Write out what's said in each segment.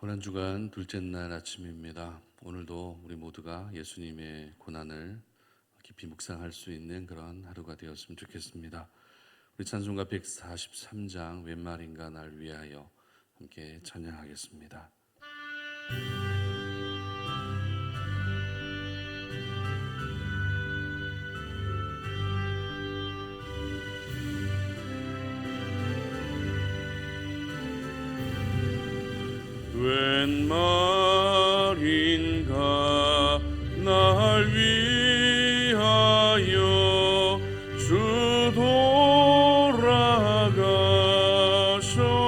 고난주간 둘째 날 아침입니다. 오늘도 우리 모두가 예수님의 고난을 깊이 묵상할 수 있는 그런 하루가 되었으면 좋겠습니다. 우리 찬송가 143장 웬 말인가 날 위하여 함께 찬양하겠습니다. 웬 말인가 날 위하여 주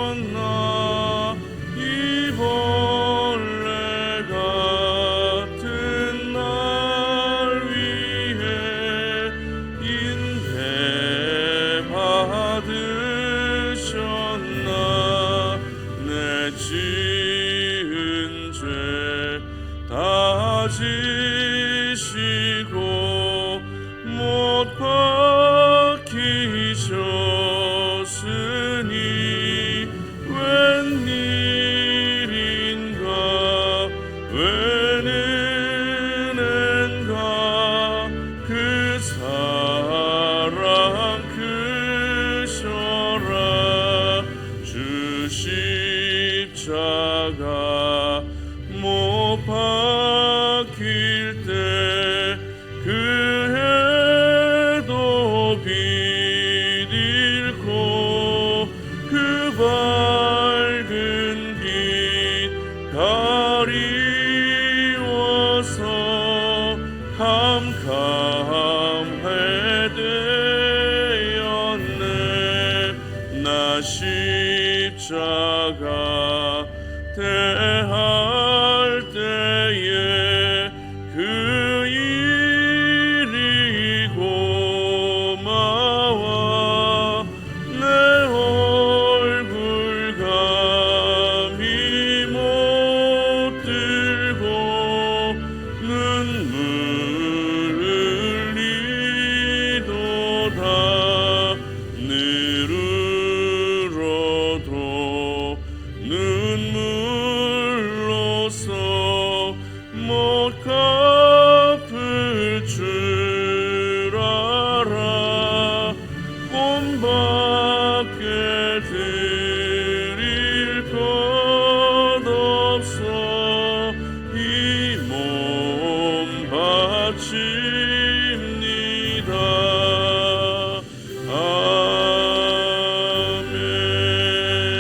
돌아가셨나. 이 벌레 같은 날 위해 인대 받으셨나. 내 지은 죄 다 지시고 못 박히셨으니 웬일인가 웬 은혜인가 그 사랑 크셔라. 주 십자가 못 박힐 때 그 해도 빛 잃고 그 밝은 빛 가리워서 캄캄해 되었네. 나 십자가 대할 때에 그 일이 고마워. 내 얼굴 감히 못 들고 눈물 흘리도다. 늘으로도 눈물로써 못 갚을 줄 알아. 꿈밖에 드릴 것 없어 이 몸 바칩니다.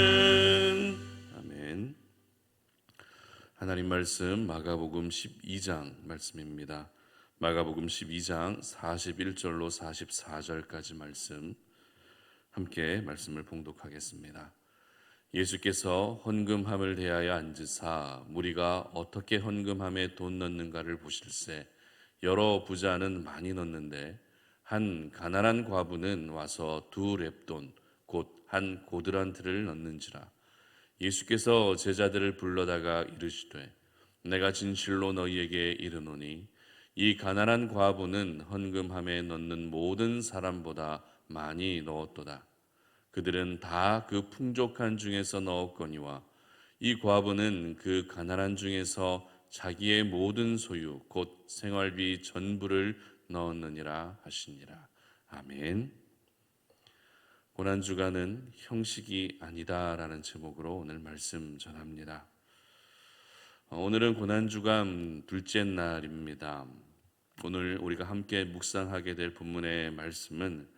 아멘. 아멘. 하나님 말씀 마가복음 12장 말씀입니다. 마가복음 12장 41절로 44절까지 말씀 함께 말씀을 봉독하겠습니다. 예수께서 헌금함을 대하여 앉으사 무리가 어떻게 헌금함에 돈 넣는가를 보실세. 여러 부자는 많이 넣는데 한 가난한 과부는 와서 2렙돈 곧 한 고드란트를 넣는지라. 예수께서 제자들을 불러다가 이르시되 내가 진실로 너희에게 이르노니 이 가난한 과부는 헌금함에 넣는 모든 사람보다 많이 넣었도다. 그들은 다 그 풍족한 중에서 넣었거니와 이 과부는 그 가난한 중에서 자기의 모든 소유 곧 생활비 전부를 넣었느니라 하시니라. 아멘. 고난주간은 형식이 아니다라는 제목으로 오늘 말씀 전합니다. 오늘은 고난주간 둘째 날입니다. 오늘 우리가 함께 묵상하게 될 본문의 말씀은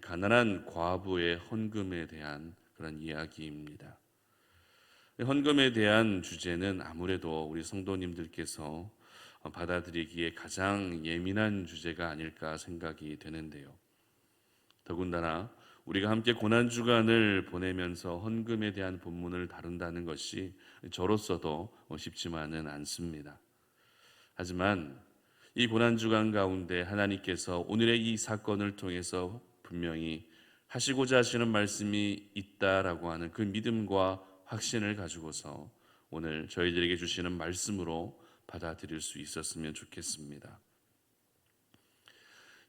가난한 과부의 헌금에 대한 그런 이야기입니다. 헌금에 대한 주제는 아무래도 우리 성도님들께서 받아들이기에 가장 예민한 주제가 아닐까 생각이 되는데요. 더군다나 우리가 함께 고난주간을 보내면서 헌금에 대한 본문을 다룬다는 것이 저로서도 쉽지만은 않습니다. 하지만 이 고난주간 가운데 하나님께서 오늘의 이 사건을 통해서 분명히 하시고자 하시는 말씀이 있다라고 하는 그 믿음과 확신을 가지고서 오늘 저희들에게 주시는 말씀으로 받아들일 수 있었으면 좋겠습니다.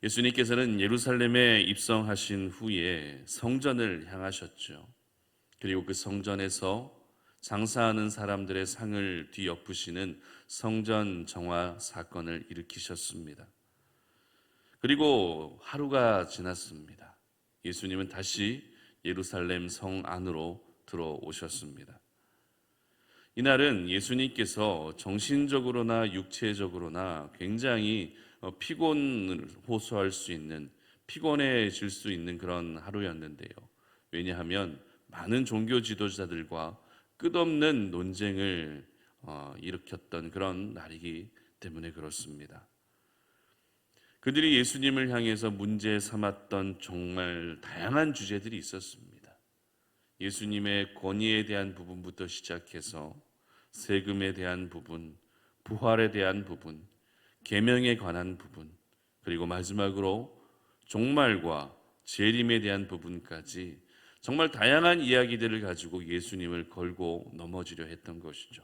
예수님께서는 예루살렘에 입성하신 후에 성전을 향하셨죠. 그리고 그 성전에서 장사하는 사람들의 상을 뒤엎으시는 성전 정화 사건을 일으키셨습니다. 그리고 하루가 지났습니다. 예수님은 다시 예루살렘 성 안으로 들어오셨습니다. 이날은 예수님께서 정신적으로나 육체적으로나 굉장히 피곤을 호소할 수 있는, 피곤해질 수 있는 그런 하루였는데요. 왜냐하면 많은 종교 지도자들과 끝없는 논쟁을 일으켰던 그런 날이기 때문에 그렇습니다. 그들이 예수님을 향해서 문제 삼았던 정말 다양한 주제들이 있었습니다. 예수님의 권위에 대한 부분부터 시작해서 세금에 대한 부분, 부활에 대한 부분, 계명에 관한 부분, 그리고 마지막으로 종말과 재림에 대한 부분까지 정말 다양한 이야기들을 가지고 예수님을 걸고 넘어지려 했던 것이죠.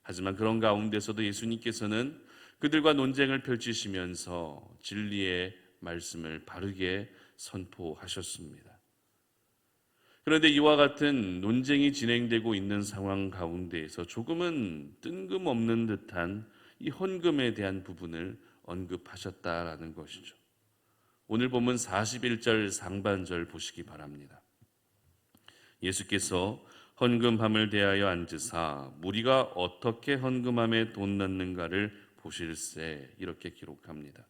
하지만 그런 가운데서도 예수님께서는 그들과 논쟁을 펼치시면서 진리의 말씀을 바르게 선포하셨습니다. 그런데 이와 같은 논쟁이 진행되고 있는 상황 가운데에서 조금은 뜬금없는 듯한 이 헌금에 대한 부분을 언급하셨다라는 것이죠. 오늘 본문 41절 상반절 보시기 바랍니다. 예수께서 헌금함을 대하여 앉으사 무리가 어떻게 헌금함에 돈 넣는가를 보실세, 이렇게 기록합니다.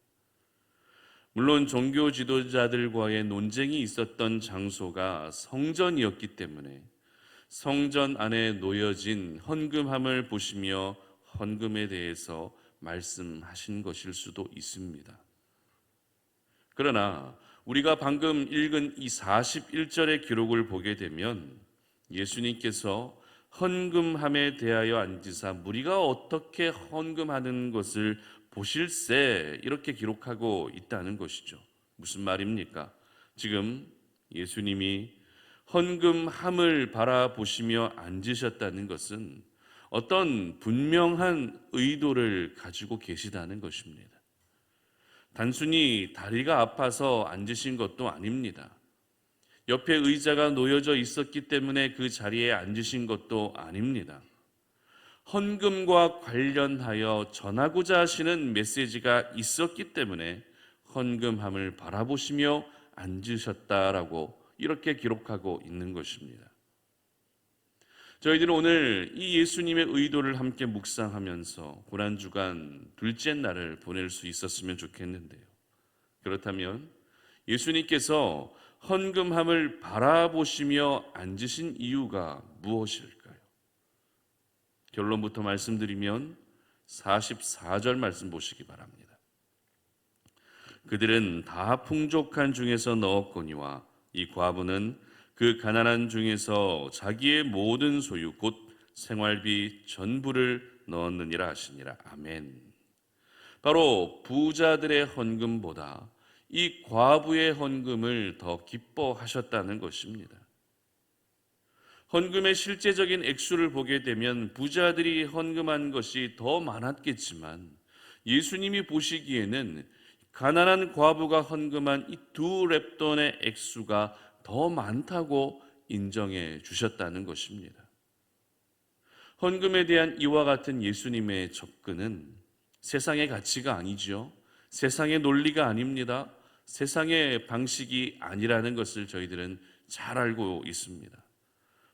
물론 종교 지도자들과의 논쟁이 있었던 장소가 성전이었기 때문에 성전 안에 놓여진 헌금함을 보시며 헌금에 대해서 말씀하신 것일 수도 있습니다. 그러나 우리가 방금 읽은 이 41절의 기록을 보게 되면 예수님께서 헌금함에 대하여 앉으사 무리가 어떻게 헌금하는 것을 보실세, 이렇게 기록하고 있다는 것이죠. 무슨 말입니까? 지금 예수님이 헌금함을 바라보시며 앉으셨다는 것은 어떤 분명한 의도를 가지고 계시다는 것입니다. 단순히 다리가 아파서 앉으신 것도 아닙니다. 옆에 의자가 놓여져 있었기 때문에 그 자리에 앉으신 것도 아닙니다. 헌금과 관련하여 전하고자 하시는 메시지가 있었기 때문에 헌금함을 바라보시며 앉으셨다라고 이렇게 기록하고 있는 것입니다. 저희들은 오늘 이 예수님의 의도를 함께 묵상하면서 고난주간 둘째 날을 보낼 수 있었으면 좋겠는데요. 그렇다면 예수님께서 헌금함을 바라보시며 앉으신 이유가 무엇일까요? 결론부터 말씀드리면 44절 말씀 보시기 바랍니다. 그들은 다 풍족한 중에서 넣었거니와 이 과부는 그 가난한 중에서 자기의 모든 소유 곧 생활비 전부를 넣었느니라 하시니라. 아멘. 바로 부자들의 헌금보다 이 과부의 헌금을 더 기뻐하셨다는 것입니다. 헌금의 실제적인 액수를 보게 되면 부자들이 헌금한 것이 더 많았겠지만 예수님이 보시기에는 가난한 과부가 헌금한 이 두 렙돈의 액수가 더 많다고 인정해 주셨다는 것입니다. 헌금에 대한 이와 같은 예수님의 접근은 세상의 가치가 아니죠. 세상의 논리가 아닙니다. 세상의 방식이 아니라는 것을 저희들은 잘 알고 있습니다.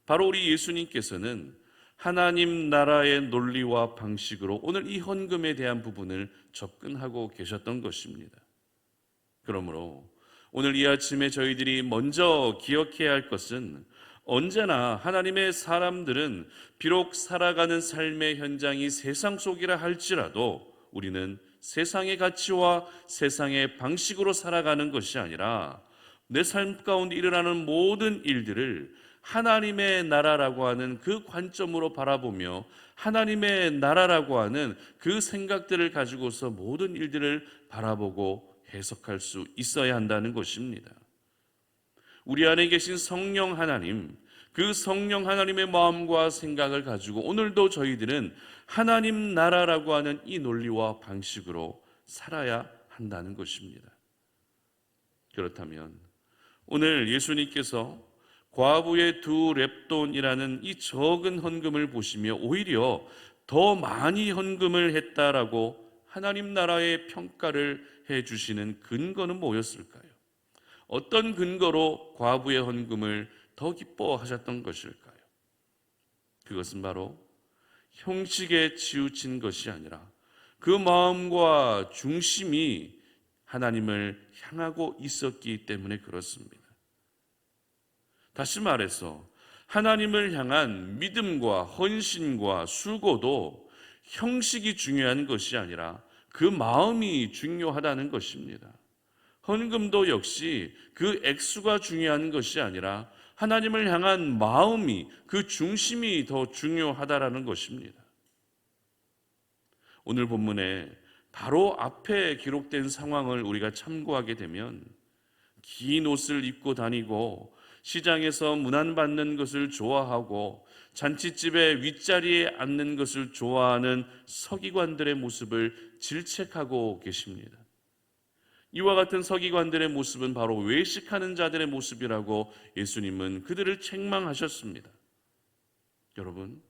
바로 우리 예수님께서는 하나님 나라의 논리와 방식으로 오늘 이 헌금에 대한 부분을 접근하고 계셨던 것입니다. 그러므로 오늘 이 아침에 저희들이 먼저 기억해야 할 것은 언제나 하나님의 사람들은 비록 살아가는 삶의 현장이 세상 속이라 할지라도 우리는 세상의 가치와 세상의 방식으로 살아가는 것이 아니라 내 삶 가운데 일어나는 모든 일들을 하나님의 나라라고 하는 그 관점으로 바라보며 하나님의 나라라고 하는 그 생각들을 가지고서 모든 일들을 바라보고 해석할 수 있어야 한다는 것입니다. 우리 안에 계신 성령 하나님, 그 성령 하나님의 마음과 생각을 가지고 오늘도 저희들은 하나님 나라라고 하는 이 논리와 방식으로 살아야 한다는 것입니다. 그렇다면 오늘 예수님께서 과부의 2렙돈이라는 이 적은 헌금을 보시며 오히려 더 많이 헌금을 했다라고 하나님 나라의 평가를 해주시는 근거는 뭐였을까요? 어떤 근거로 과부의 헌금을 더 기뻐하셨던 것일까요? 그것은 바로 형식에 치우친 것이 아니라 그 마음과 중심이 하나님을 향하고 있었기 때문에 그렇습니다. 다시 말해서 하나님을 향한 믿음과 헌신과 수고도 형식이 중요한 것이 아니라 그 마음이 중요하다는 것입니다. 헌금도 역시 그 액수가 중요한 것이 아니라 하나님을 향한 마음이, 그 중심이 더 중요하다라는 것입니다. 오늘 본문에 바로 앞에 기록된 상황을 우리가 참고하게 되면 긴 옷을 입고 다니고 시장에서 문안받는 것을 좋아하고 잔치집의 윗자리에 앉는 것을 좋아하는 서기관들의 모습을 질책하고 계십니다. 이와 같은 서기관들의 모습은 바로 외식하는 자들의 모습이라고 예수님은 그들을 책망하셨습니다. 여러분,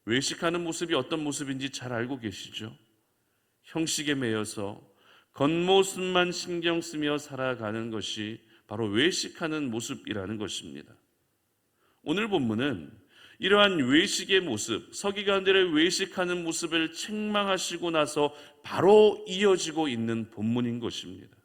외식하는 모습이 어떤 모습인지 잘 알고 계시죠? 형식에 매여서 겉모습만 신경 쓰며 살아가는 것이 바로 외식하는 모습이라는 것입니다. 오늘 본문은 이러한 외식의 모습, 서기관들의 외식하는 모습을 책망하시고 나서 바로 이어지고 있는 본문인 것입니다.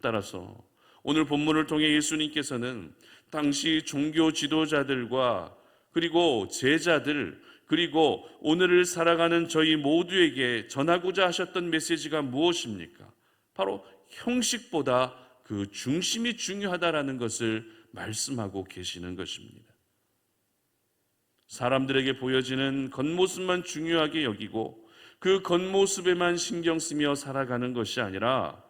따라서 오늘 본문을 통해 예수님께서는 당시 종교 지도자들과 그리고 제자들, 그리고 오늘을 살아가는 저희 모두에게 전하고자 하셨던 메시지가 무엇입니까? 바로 형식보다 그 중심이 중요하다라는 것을 말씀하고 계시는 것입니다. 사람들에게 보여지는 겉모습만 중요하게 여기고 그 겉모습에만 신경 쓰며 살아가는 것이 아니라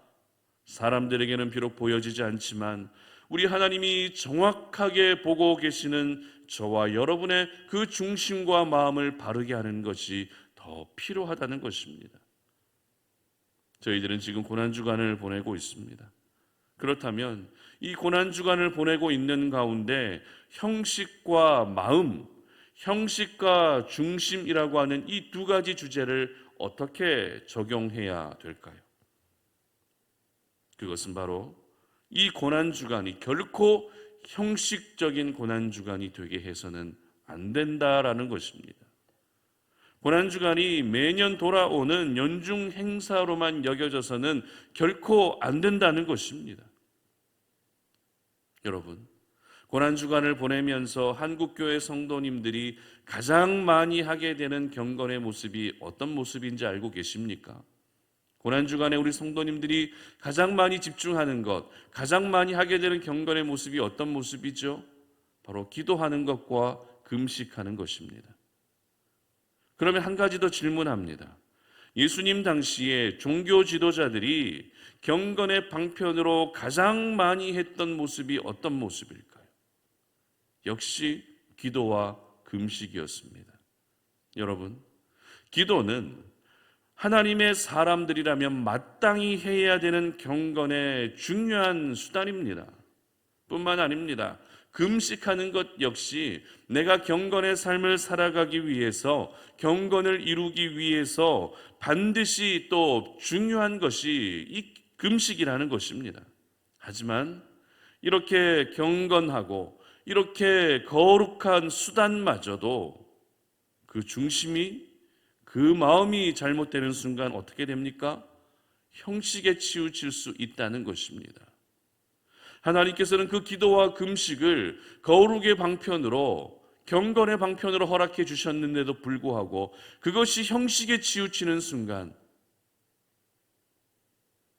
사람들에게는 비록 보여지지 않지만 우리 하나님이 정확하게 보고 계시는 저와 여러분의 그 중심과 마음을 바르게 하는 것이 더 필요하다는 것입니다. 저희들은 지금 고난주간을 보내고 있습니다. 그렇다면 이 고난주간을 보내고 있는 가운데 형식과 마음, 형식과 중심이라고 하는 이 두 가지 주제를 어떻게 적용해야 될까요? 그것은 바로 이 고난주간이 결코 형식적인 고난주간이 되게 해서는 안 된다라는 것입니다. 고난주간이 매년 돌아오는 연중 행사로만 여겨져서는 결코 안 된다는 것입니다. 여러분, 고난주간을 보내면서 한국교회 성도님들이 가장 많이 하게 되는 경건의 모습이 어떤 모습인지 알고 계십니까? 고난주간에 우리 성도님들이 가장 많이 집중하는 것, 가장 많이 하게 되는 경건의 모습이 어떤 모습이죠? 바로 기도하는 것과 금식하는 것입니다. 그러면 한 가지 더 질문합니다. 예수님 당시에 종교 지도자들이 경건의 방편으로 가장 많이 했던 모습이 어떤 모습일까요? 역시 기도와 금식이었습니다. 여러분, 기도는 하나님의 사람들이라면 마땅히 해야 되는 경건의 중요한 수단입니다. 뿐만 아닙니다. 금식하는 것 역시 내가 경건의 삶을 살아가기 위해서, 경건을 이루기 위해서 반드시 또 중요한 것이 이 금식이라는 것입니다. 하지만 이렇게 경건하고 이렇게 거룩한 수단마저도 그 중심이, 그 마음이 잘못되는 순간 어떻게 됩니까? 형식에 치우칠 수 있다는 것입니다. 하나님께서는 그 기도와 금식을 거룩의 방편으로, 경건의 방편으로 허락해 주셨는데도 불구하고 그것이 형식에 치우치는 순간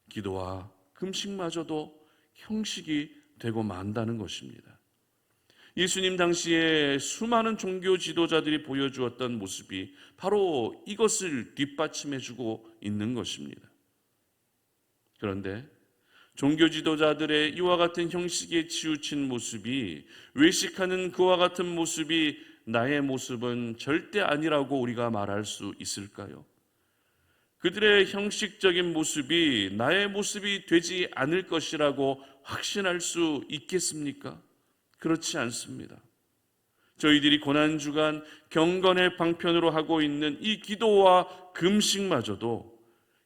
기도와 금식마저도 형식이 되고 만다는 것입니다. 예수님 당시에 수많은 종교 지도자들이 보여주었던 모습이 바로 이것을 뒷받침해주고 있는 것입니다. 그런데 종교 지도자들의 이와 같은 형식에 치우친 모습이, 외식하는 그와 같은 모습이 나의 모습은 절대 아니라고 우리가 말할 수 있을까요? 그들의 형식적인 모습이 나의 모습이 되지 않을 것이라고 확신할 수 있겠습니까? 그렇지 않습니다. 저희들이 고난주간 경건의 방편으로 하고 있는 이 기도와 금식마저도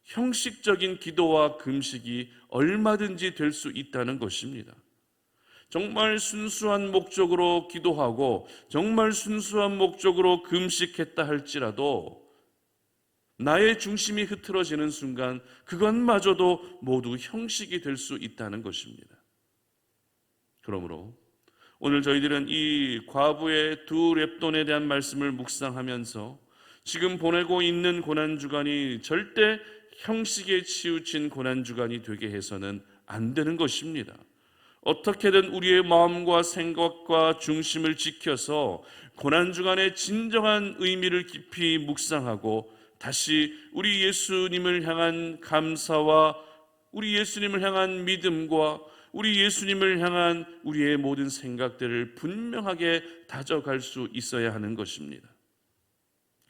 형식적인 기도와 금식이 얼마든지 될 수 있다는 것입니다. 정말 순수한 목적으로 기도하고 정말 순수한 목적으로 금식했다 할지라도 나의 중심이 흐트러지는 순간 그것마저도 모두 형식이 될 수 있다는 것입니다. 그러므로 오늘 저희들은 이 과부의 두 렙돈에 대한 말씀을 묵상하면서 지금 보내고 있는 고난주간이 절대 형식에 치우친 고난주간이 되게 해서는 안 되는 것입니다. 어떻게든 우리의 마음과 생각과 중심을 지켜서 고난주간의 진정한 의미를 깊이 묵상하고 다시 우리 예수님을 향한 감사와 우리 예수님을 향한 믿음과 우리 예수님을 향한 우리의 모든 생각들을 분명하게 다져갈 수 있어야 하는 것입니다.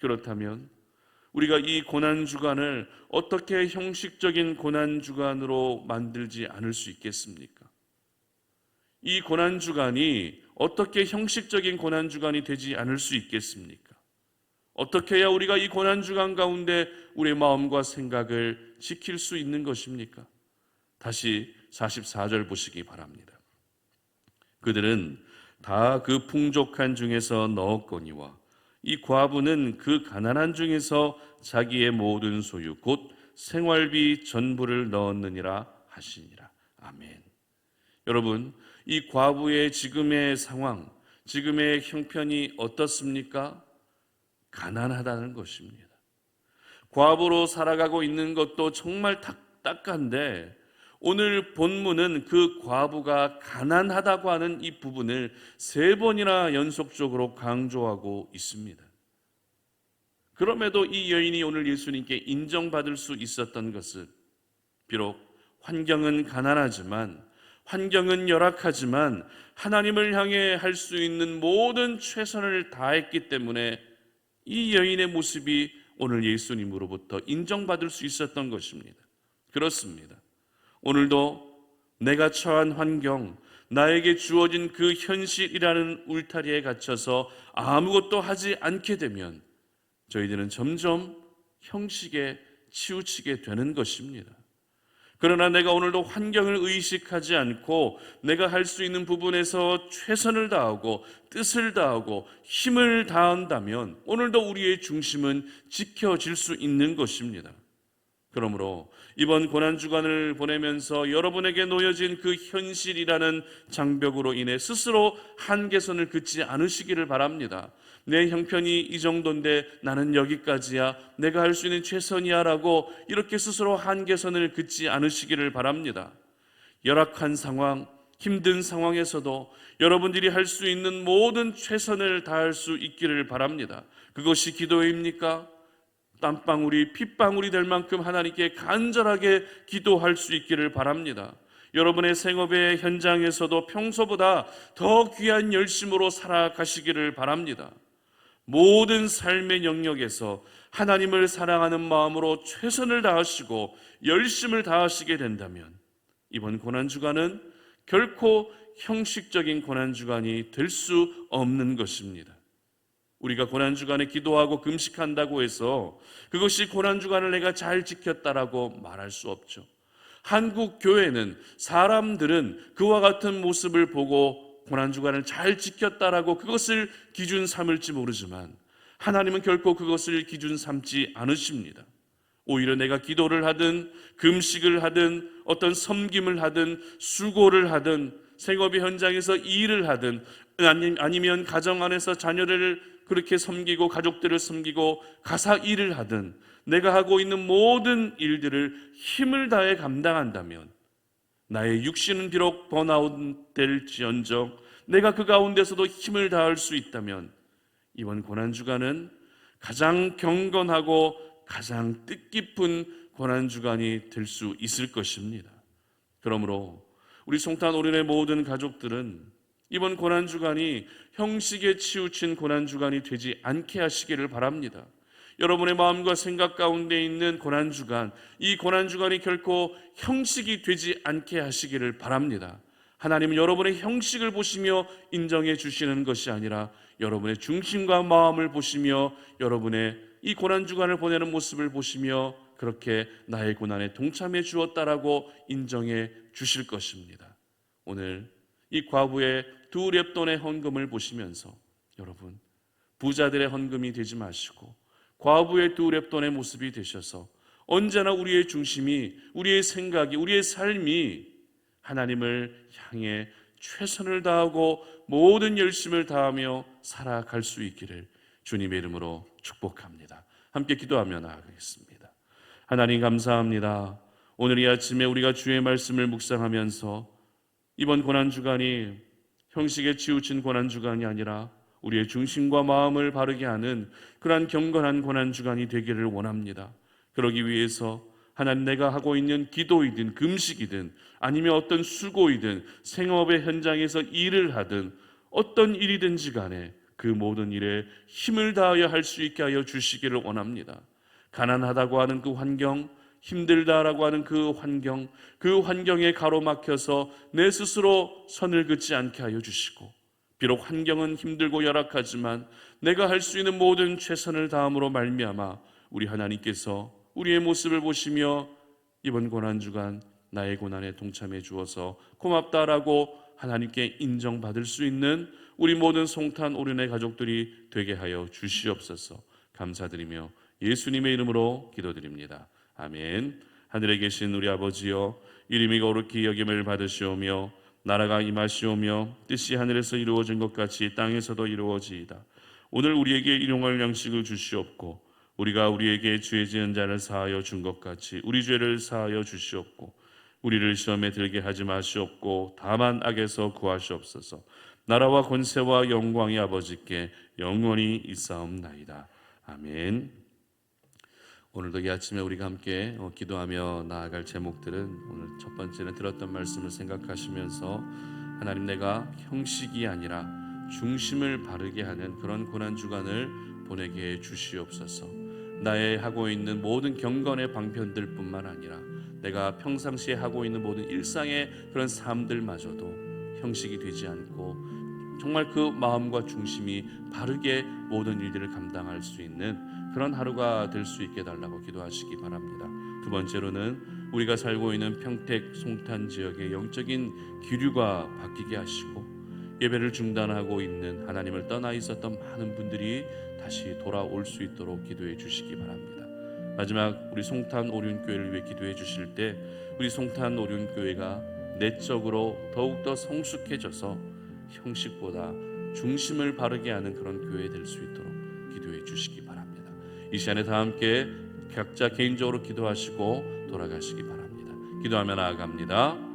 그렇다면 우리가 이 고난주간을 어떻게 형식적인 고난주간으로 만들지 않을 수 있겠습니까? 이 고난주간이 어떻게 형식적인 고난주간이 되지 않을 수 있겠습니까? 어떻게 해야 우리가 이 고난주간 가운데 우리의 마음과 생각을 지킬 수 있는 것입니까? 다시 44절 보시기 바랍니다. 그들은 다 그 풍족한 중에서 넣었거니와 이 과부는 그 가난한 중에서 자기의 모든 소유 곧 생활비 전부를 넣었느니라 하시니라. 아멘. 여러분, 이 과부의 지금의 상황, 지금의 형편이 어떻습니까? 가난하다는 것입니다. 과부로 살아가고 있는 것도 정말 딱딱한데 오늘 본문은 그 과부가 가난하다고 하는 이 부분을 3번이나 연속적으로 강조하고 있습니다. 그럼에도 이 여인이 오늘 예수님께 인정받을 수 있었던 것은 비록 환경은 가난하지만 환경은 열악하지만 하나님을 향해 할 수 있는 모든 최선을 다했기 때문에 이 여인의 모습이 오늘 예수님으로부터 인정받을 수 있었던 것입니다. 그렇습니다. 오늘도 내가 처한 환경, 나에게 주어진 그 현실이라는 울타리에 갇혀서 아무것도 하지 않게 되면 저희들은 점점 형식에 치우치게 되는 것입니다. 그러나 내가 오늘도 환경을 의식하지 않고 내가 할 수 있는 부분에서 최선을 다하고 뜻을 다하고 힘을 다한다면 오늘도 우리의 중심은 지켜질 수 있는 것입니다. 그러므로 이번 고난주간을 보내면서 여러분에게 놓여진 그 현실이라는 장벽으로 인해 스스로 한계선을 긋지 않으시기를 바랍니다. 내 형편이 이 정도인데 나는 여기까지야, 내가 할 수 있는 최선이야 라고 이렇게 스스로 한계선을 긋지 않으시기를 바랍니다. 열악한 상황, 힘든 상황에서도 여러분들이 할 수 있는 모든 최선을 다할 수 있기를 바랍니다. 그것이 기도입니까? 땀방울이 핏방울이 될 만큼 하나님께 간절하게 기도할 수 있기를 바랍니다. 여러분의 생업의 현장에서도 평소보다 더 귀한 열심으로 살아가시기를 바랍니다. 모든 삶의 영역에서 하나님을 사랑하는 마음으로 최선을 다하시고 열심을 다하시게 된다면 이번 고난주간은 결코 형식적인 고난주간이 될 수 없는 것입니다. 우리가 고난주간에 기도하고 금식한다고 해서 그것이 고난주간을 내가 잘 지켰다라고 말할 수 없죠. 한국 교회는 사람들은 그와 같은 모습을 보고 고난주간을 잘 지켰다라고 그것을 기준 삼을지 모르지만 하나님은 결코 그것을 기준 삼지 않으십니다. 오히려 내가 기도를 하든 금식을 하든 어떤 섬김을 하든 수고를 하든 생업의 현장에서 일을 하든 아니면 가정 안에서 자녀를 그렇게 섬기고 가족들을 섬기고 가사 일을 하든 내가 하고 있는 모든 일들을 힘을 다해 감당한다면 나의 육신은 비록 번아웃 될지언정 내가 그 가운데서도 힘을 다할 수 있다면 이번 고난주간은 가장 경건하고 가장 뜻깊은 고난주간이 될 수 있을 것입니다. 그러므로 우리 송탄 오륜의 모든 가족들은 이번 고난주간이 형식에 치우친 고난주간이 되지 않게 하시기를 바랍니다. 여러분의 마음과 생각 가운데 있는 고난주간, 이 고난주간이 결코 형식이 되지 않게 하시기를 바랍니다. 하나님은 여러분의 형식을 보시며 인정해 주시는 것이 아니라 여러분의 중심과 마음을 보시며 여러분의 이 고난주간을 보내는 모습을 보시며 그렇게 나의 고난에 동참해 주었다라고 인정해 주실 것입니다. 오늘 이 과부의 두 렙돈의 헌금을 보시면서 여러분, 부자들의 헌금이 되지 마시고 과부의 두 렙돈의 모습이 되셔서 언제나 우리의 중심이, 우리의 생각이, 우리의 삶이 하나님을 향해 최선을 다하고 모든 열심을 다하며 살아갈 수 있기를 주님의 이름으로 축복합니다. 함께 기도하며 나아가겠습니다. 하나님 감사합니다. 오늘 이 아침에 우리가 주의 말씀을 묵상하면서 이번 고난주간이 형식에 치우친 고난주간이 아니라 우리의 중심과 마음을 바르게 하는 그러한 경건한 고난주간이 되기를 원합니다. 그러기 위해서 하나님, 내가 하고 있는 기도이든 금식이든 아니면 어떤 수고이든 생업의 현장에서 일을 하든 어떤 일이든지 간에 그 모든 일에 힘을 다하여 할 수 있게 하여 주시기를 원합니다. 가난하다고 하는 그 환경, 힘들다라고 하는 그 환경에 가로막혀서 내 스스로 선을 긋지 않게 하여 주시고, 비록 환경은 힘들고 열악하지만 내가 할 수 있는 모든 최선을 다함으로 말미암아 우리 하나님께서 우리의 모습을 보시며 이번 고난주간 나의 고난에 동참해 주어서 고맙다라고 하나님께 인정받을 수 있는 우리 모든 송탄 오륜의 가족들이 되게 하여 주시옵소서. 감사드리며 예수님의 이름으로 기도드립니다. 아멘. 하늘에 계신 우리 아버지여, 이름이 거룩히 여김을 받으시오며 나라가 임하시오며 뜻이 하늘에서 이루어진 것 같이 땅에서도 이루어지이다. 오늘 우리에게 일용할 양식을 주시옵고 우리가 우리에게 죄 지은 자를 사하여 준 것 같이 우리 죄를 사하여 주시옵고 우리를 시험에 들게 하지 마시옵고 다만 악에서 구하시옵소서. 나라와 권세와 영광이 아버지께 영원히 있사옵나이다. 아멘. 오늘도 이 아침에 우리가 함께 기도하며 나아갈 제목들은, 오늘 첫 번째는 들었던 말씀을 생각하시면서 하나님, 내가 형식이 아니라 중심을 바르게 하는 그런 고난주간을 보내게 해 주시옵소서. 나의 하고 있는 모든 경건의 방편들 뿐만 아니라 내가 평상시에 하고 있는 모든 일상의 그런 삶들마저도 형식이 되지 않고 정말 그 마음과 중심이 바르게 모든 일들을 감당할 수 있는 그런 하루가 될 수 있게 달라고 기도하시기 바랍니다. 두 번째로는 우리가 살고 있는 평택 송탄 지역의 영적인 기류가 바뀌게 하시고 예배를 중단하고 있는, 하나님을 떠나 있었던 많은 분들이 다시 돌아올 수 있도록 기도해 주시기 바랍니다. 마지막, 우리 송탄 오륜교회를 위해 기도해 주실 때 우리 송탄 오륜교회가 내적으로 더욱더 성숙해져서 형식보다 중심을 바르게 하는 그런 교회 될 수 있도록 기도해 주시기 바랍니다. 이 시간에 다 함께 각자 개인적으로 기도하시고 돌아가시기 바랍니다. 기도하며 나아갑니다.